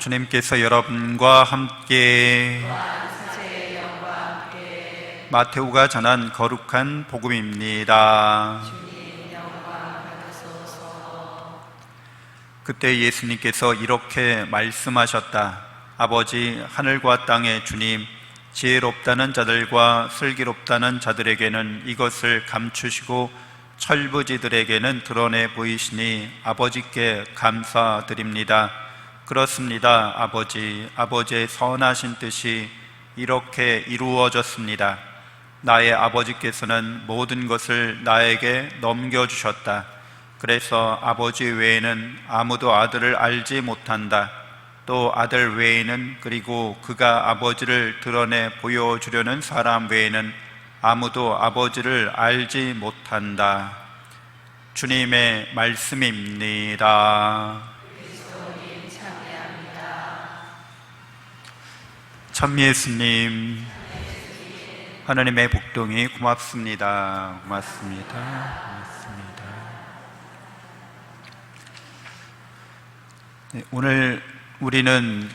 주님께서 여러분과 함께 마테오가 전한 거룩한 복음입니다. 그때 예수님께서 이렇게 말씀하셨다. 아버지, 하늘과 땅의 주님, 지혜롭다는 자들과 슬기롭다는 자들에게는 이것을 감추시고 철부지들에게는 드러내 보이시니 아버지께 감사드립니다. 그렇습니다. 아버지의 선하신 뜻이 이렇게 이루어졌습니다. 나의 아버지께서는 모든 것을 나에게 넘겨주셨다. 그래서 아버지 외에는 아무도 아들을 알지 못한다. 또 아들 외에는, 그리고 그가 아버지를 드러내 보여주려는 사람 외에는 아무도 아버지를 알지 못한다. 주님의 말씀입니다. 천미예수님, 하나님의 복동이 고맙습니다. 네, 오늘 우리는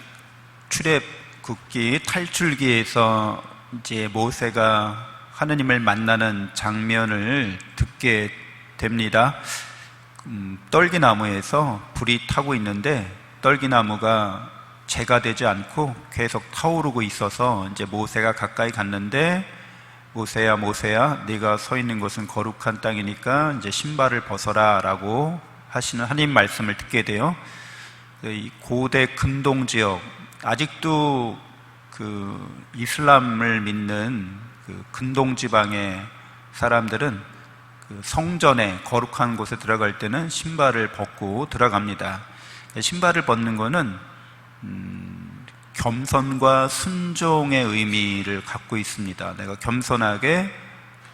출애굽기 탈출기에서 이제 모세가 하느님을 만나는 장면을 듣게 됩니다. 떨기나무에서 불이 타고 있는데 떨기나무가 재가 되지 않고 계속 타오르고 있어서 이제 모세가 가까이 갔는데 모세야 네가 서 있는 곳은 거룩한 땅이니까 이제 신발을 벗어라 라고 하시는 하나님 말씀을 듣게 돼요. 이 고대 근동 지역, 아직도 그 이슬람을 믿는 그 근동 지방의 사람들은 그 성전에 거룩한 곳에 들어갈 때는 신발을 벗고 들어갑니다. 신발을 벗는 거는 겸손과 순종의 의미를 갖고 있습니다. 내가 겸손하게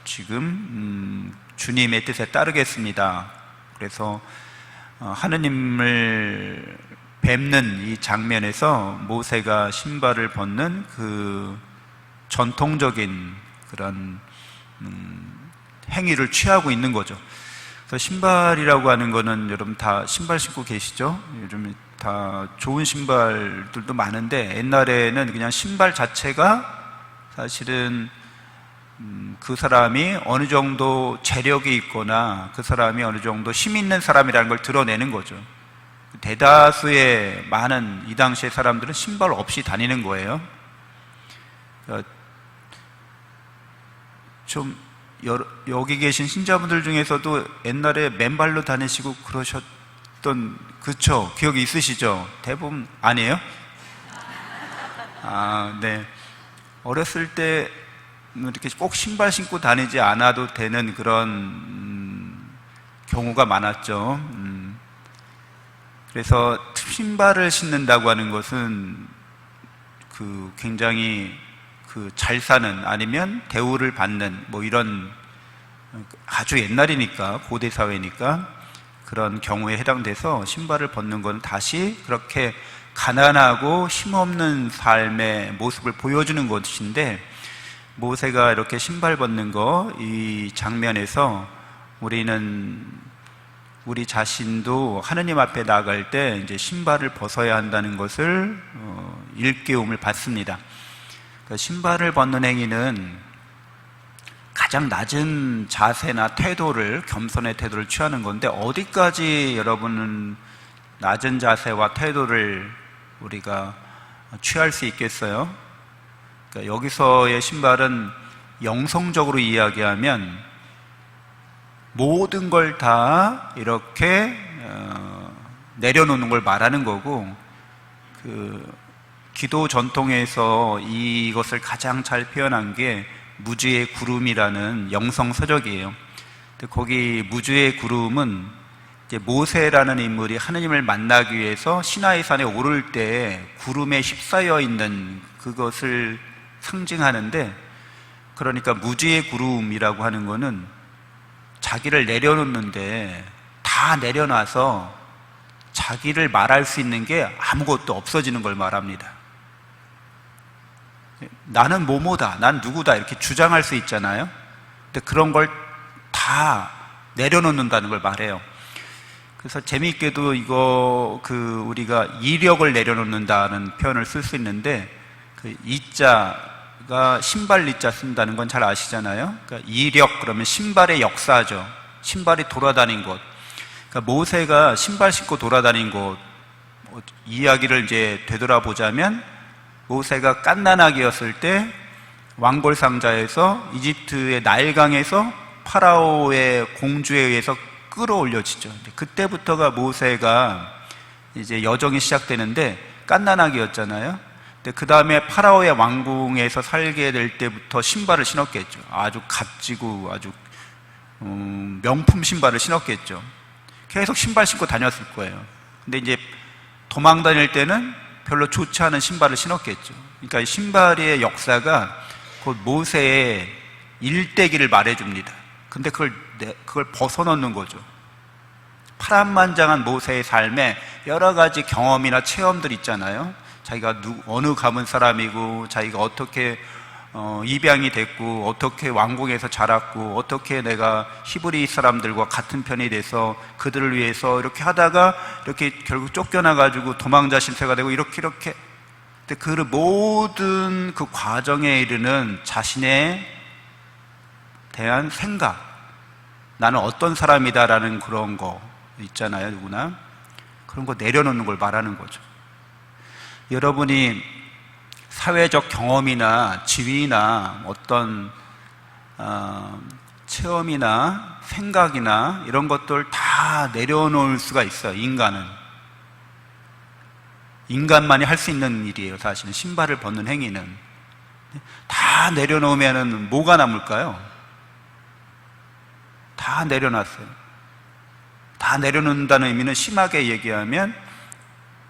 지금 주님의 뜻에 따르겠습니다. 그래서 하느님을 뵙는 이 장면에서 모세가 신발을 벗는 그 전통적인 그런 행위를 취하고 있는 거죠. 그래서 신발이라고 하는 거는 여러분 다 신발 신고 계시죠? 요즘 다 좋은 신발들도 많은데 옛날에는 그냥 신발 자체가 사실은 그 사람이 어느 정도 재력이 있거나 그 사람이 어느 정도 힘 있는 사람이라는 걸 드러내는 거죠. 대다수의 많은 이 당시의 사람들은 신발 없이 다니는 거예요. 좀 여기 계신 신자분들 중에서도 옛날에 맨발로 다니시고 그러셨던, 그쵸? 기억이 있으시죠? 대부분 아니에요? 네. 어렸을 때 이렇게 꼭 신발 신고 다니지 않아도 되는 그런 경우가 많았죠. 그래서 신발을 신는다고 하는 것은 그 굉장히 그 잘 사는, 아니면 대우를 받는 뭐 이런, 아주 옛날이니까, 고대 사회니까 그런 경우에 해당돼서 신발을 벗는 건 다시 그렇게 가난하고 힘없는 삶의 모습을 보여주는 것인데, 모세가 이렇게 신발 벗는 거, 이 장면에서 우리는 우리 자신도 하느님 앞에 나갈 때 이제 신발을 벗어야 한다는 것을 일깨움을 받습니다. 그러니까 신발을 벗는 행위는 가장 낮은 자세나 태도를, 겸손의 태도를 취하는 건데, 어디까지 여러분은 낮은 자세와 태도를 우리가 취할 수 있겠어요? 그러니까 여기서의 신발은 영성적으로 이야기하면 모든 걸 다 이렇게 내려놓는 걸 말하는 거고, 그 기도 전통에서 이것을 가장 잘 표현한 게 무주의 구름이라는 영성 서적이에요. 거기 무주의 구름은 이제 모세라는 인물이 하느님을 만나기 위해서 시나이 산에 오를 때 구름에 휩싸여 있는 그것을 상징하는데, 그러니까 무주의 구름이라고 하는 거는 자기를 내려놓는데 다 내려놔서 자기를 말할 수 있는 게 아무것도 없어지는 걸 말합니다. 나는 뭐뭐다, 난 누구다 이렇게 주장할 수 있잖아요. 근데 그런 걸 다 내려놓는다는 걸 말해요. 그래서 재미있게도 이거 우리가 이력을 내려놓는다는 표현을 쓸 수 있는데, 그 이자가 신발 이자 쓴다는 건 잘 아시잖아요. 그러니까 이력 그러면 신발의 역사죠. 신발이 돌아다닌 곳. 그러니까 모세가 신발 신고 돌아다닌 곳 이야기를 이제 되돌아보자면, 모세가 갓난아기였을 때 왕골 상자에서 이집트의 나일강에서 파라오의 공주에 의해서 끌어올려지죠. 그때부터가 모세가 이제 여정이 시작되는데, 갓난아기였잖아요. 근데 그 다음에 파라오의 왕궁에서 살게 될 때부터 신발을 신었겠죠. 아주 값지고 아주 명품 신발을 신었겠죠. 계속 신발 신고 다녔을 거예요. 근데 이제 도망 다닐 때는 별로 좋지 않은 신발을 신었겠죠. 그러니까 이 신발의 역사가 곧 모세의 일대기를 말해줍니다. 근데 그걸 벗어넣는 거죠. 파란만장한 모세의 삶에 여러 가지 경험이나 체험들 있잖아요. 자기가 어느 가문 사람이고, 자기가 어떻게 입양이 됐고, 어떻게 왕궁에서 자랐고, 어떻게 내가 히브리 사람들과 같은 편이 돼서 그들을 위해서 이렇게 하다가 이렇게 결국 쫓겨나가지고 도망자 신세가 되고, 이렇게 근데 그 모든 그 과정에 이르는 자신에 대한 생각, 나는 어떤 사람이다라는 그런 거 있잖아요. 누구나 그런 거 내려놓는 걸 말하는 거죠. 여러분이 사회적 경험이나 지위나 어떤 체험이나 생각이나 이런 것들 다 내려놓을 수가 있어요. 인간만이 할 수 있는 일이에요. 사실은 신발을 벗는 행위는 다 내려놓으면 뭐가 남을까요? 다 내려놨어요. 다 내려놓는다는 의미는 심하게 얘기하면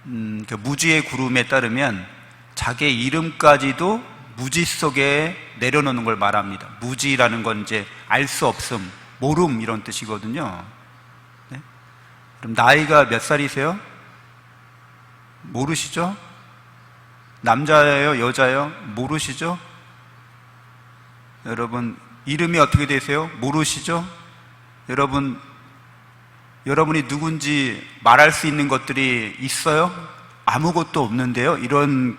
그 무지의 구름에 따르면 자기의 이름까지도 무지 속에 내려놓는 걸 말합니다. 무지라는 건 이제 알 수 없음, 모름 이런 뜻이거든요. 네? 그럼 나이가 몇 살이세요? 모르시죠? 남자예요? 여자예요? 모르시죠? 여러분 이름이 어떻게 되세요? 모르시죠? 여러분이 누군지 말할 수 있는 것들이 있어요? 아무것도 없는데요? 이런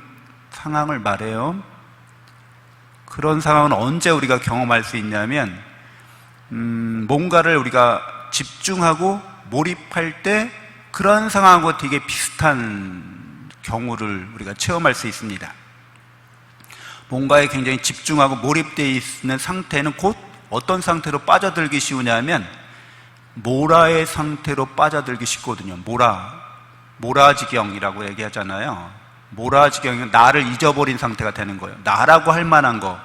상황을 말해요. 그런 상황은 언제 우리가 경험할 수 있냐면, 뭔가를 우리가 집중하고 몰입할 때 그런 상황하고 되게 비슷한 경우를 우리가 체험할 수 있습니다. 뭔가에 굉장히 집중하고 몰입되어 있는 상태는 곧 어떤 상태로 빠져들기 쉬우냐면, 모라의 상태로 빠져들기 쉽거든요. 모라지경이라고 얘기하잖아요. 모라지경은 나를 잊어버린 상태가 되는 거예요. 나라고 할 만한 거,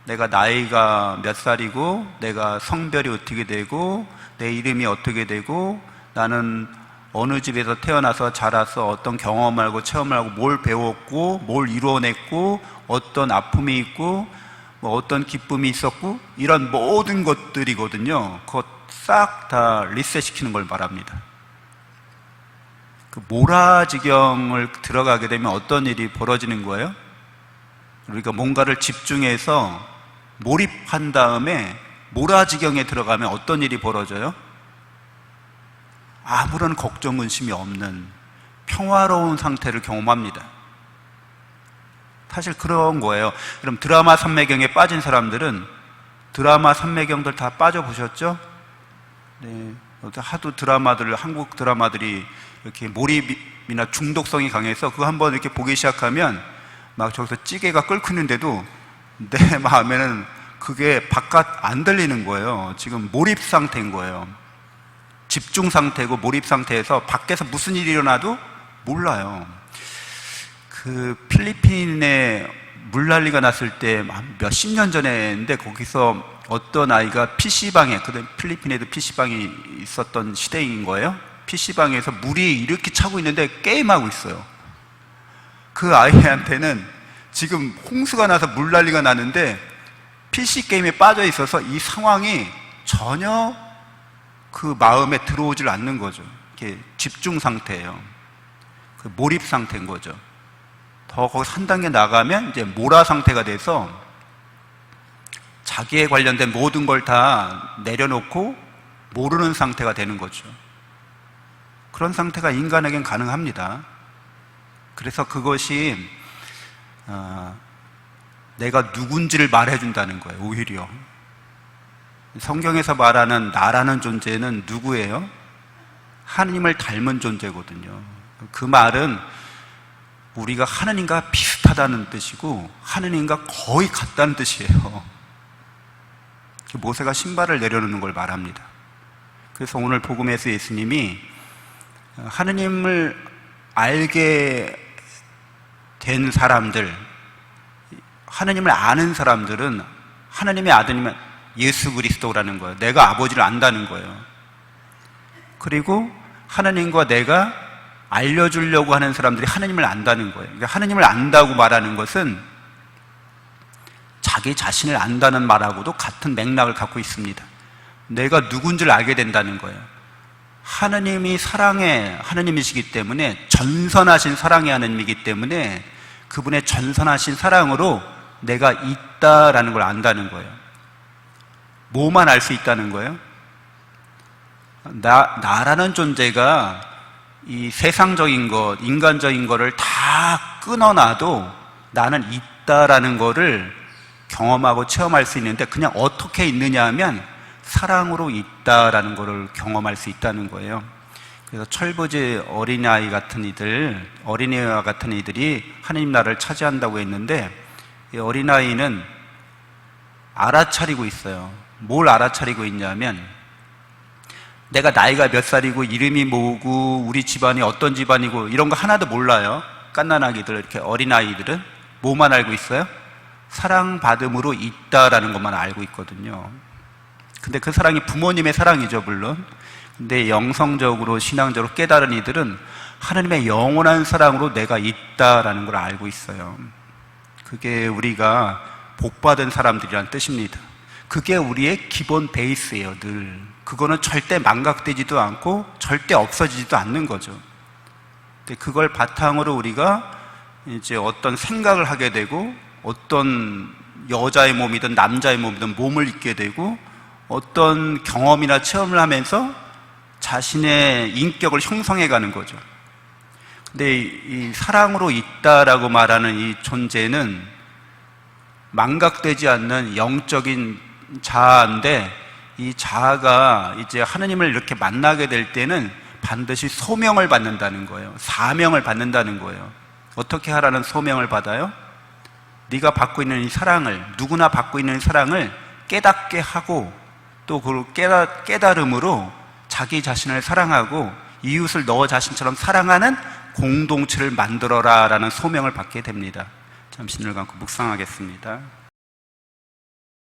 내가 나이가 몇 살이고, 내가 성별이 어떻게 되고, 내 이름이 어떻게 되고, 나는 어느 집에서 태어나서 자라서 어떤 경험을 하고 체험을 하고 뭘 배웠고, 뭘 이루어냈고, 어떤 아픔이 있고, 뭐 어떤 기쁨이 있었고, 이런 모든 것들이거든요. 그것 싹 다 리셋시키는 걸 말합니다. 그 모라지경을 들어가게 되면 어떤 일이 벌어지는 거예요? 우리가 뭔가를 집중해서 몰입한 다음에 모라지경에 들어가면 어떤 일이 벌어져요? 아무런 걱정, 근심이 없는 평화로운 상태를 경험합니다. 사실 그런 거예요. 그럼 드라마 삼매경에 빠진 사람들은 드라마 삼매경들 다 빠져보셨죠? 네, 하도 한국 드라마들이 이렇게 몰입이나 중독성이 강해서 그거 한번 이렇게 보기 시작하면 막 저기서 찌개가 끓고 있는데도 내 마음에는 그게 바깥 안 들리는 거예요. 지금 몰입 상태인 거예요. 집중 상태고 몰입 상태에서 밖에서 무슨 일이 일어나도 몰라요. 그 필리핀에 물난리가 났을 때 몇십 년 전에인데, 거기서 어떤 아이가 PC방에, 그때 필리핀에도 PC방이 있었던 시대인 거예요. PC방에서 물이 이렇게 차고 있는데 게임하고 있어요. 그 아이한테는 지금 홍수가 나서 물난리가 나는데 PC 게임에 빠져 있어서 이 상황이 전혀 그 마음에 들어오질 않는 거죠. 이렇게 집중 상태예요. 그 몰입 상태인 거죠. 더 거기서 한 단계 나가면 이제 모라 상태가 돼서 자기에 관련된 모든 걸 다 내려놓고 모르는 상태가 되는 거죠. 그런 상태가 인간에겐 가능합니다. 그래서 그것이 내가 누군지를 말해준다는 거예요. 오히려 성경에서 말하는 나라는 존재는 누구예요? 하느님을 닮은 존재거든요. 그 말은 우리가 하느님과 비슷하다는 뜻이고 하느님과 거의 같다는 뜻이에요. 모세가 신발을 내려놓는 걸 말합니다. 그래서 오늘 복음에서 예수님이 하느님을 알게 된 사람들, 하느님을 아는 사람들은 하느님의 아들이면 예수 그리스도라는 거예요. 내가 아버지를 안다는 거예요. 그리고 하느님과 내가 알려주려고 하는 사람들이 하느님을 안다는 거예요. 그러니까 하느님을 안다고 말하는 것은 자기 자신을 안다는 말하고도 같은 맥락을 갖고 있습니다. 내가 누군지를 알게 된다는 거예요. 하느님이 사랑의 하느님이시기 때문에, 전선하신 사랑의 하느님이기 때문에 그분의 전선하신 사랑으로 내가 있다라는 걸 안다는 거예요. 뭐만 알 수 있다는 거예요? 나라는 존재가 이 세상적인 것, 인간적인 거를 다 끊어놔도 나는 있다라는 거를 경험하고 체험할 수 있는데, 그냥 어떻게 있느냐 하면 사랑으로 있다라는 거를 경험할 수 있다는 거예요. 그래서 철부지 어린아이 같은 이들, 어린이와 같은 이들이 하느님 나라를 차지한다고 했는데, 이 어린아이는 알아차리고 있어요. 뭘 알아차리고 있냐면, 내가 나이가 몇 살이고 이름이 뭐고 우리 집안이 어떤 집안이고 이런 거 하나도 몰라요. 갓난아기들, 이렇게 어린아이들은 뭐만 알고 있어요? 사랑받음으로 있다라는 것만 알고 있거든요. 근데 그 사랑이 부모님의 사랑이죠, 물론. 근데 영성적으로 신앙적으로 깨달은 이들은 하나님의 영원한 사랑으로 내가 있다라는 걸 알고 있어요. 그게 우리가 복받은 사람들이란 뜻입니다. 그게 우리의 기본 베이스예요, 늘. 그거는 절대 망각되지도 않고 절대 없어지지도 않는 거죠. 근데 그걸 바탕으로 우리가 이제 어떤 생각을 하게 되고, 어떤 여자의 몸이든 남자의 몸이든 몸을 입게 되고, 어떤 경험이나 체험을 하면서 자신의 인격을 형성해 가는 거죠. 근데 이 사랑으로 있다라고 말하는 이 존재는 망각되지 않는 영적인 자아인데, 이 자아가 이제 하느님을 이렇게 만나게 될 때는 반드시 소명을 받는다는 거예요. 사명을 받는다는 거예요. 어떻게 하라는 소명을 받아요? 네가 받고 있는 이 사랑을, 누구나 받고 있는 사랑을 깨닫게 하고, 또 그 깨달음으로 자기 자신을 사랑하고 이웃을 너 자신처럼 사랑하는 공동체를 만들어라 라는 소명을 받게 됩니다. 잠시 눈을 감고 묵상하겠습니다.